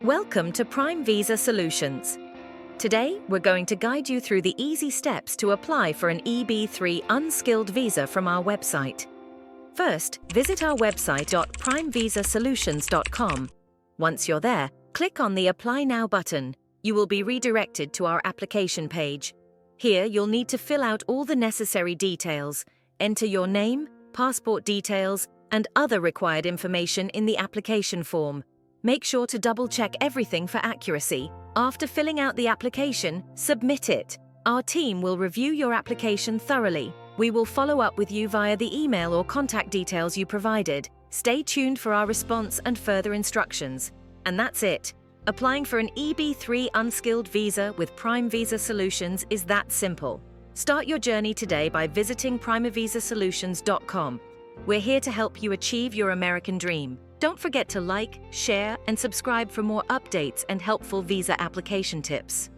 Welcome to Prime Visa Solutions. Today, we're going to guide you through the easy steps to apply for an EB-3 Unskilled visa from our website. First, visit our website primevisasolutions.com. Once you're there, click on the Apply Now button. You will be redirected to our application page. Here, you'll need to fill out all the necessary details, enter your name, passport details, and other required information in the application form. Make sure to double-check everything for accuracy. After filling out the application, submit it. Our team will review your application thoroughly. We will follow up with you via the email or contact details you provided. Stay tuned for our response and further instructions. And that's it. Applying for an EB-3 Unskilled visa with Prime Visa Solutions is that simple. Start your journey today by visiting primevisasolutions.com. We're here to help you achieve your American dream. Don't forget to like, share, and subscribe for more updates and helpful visa application tips.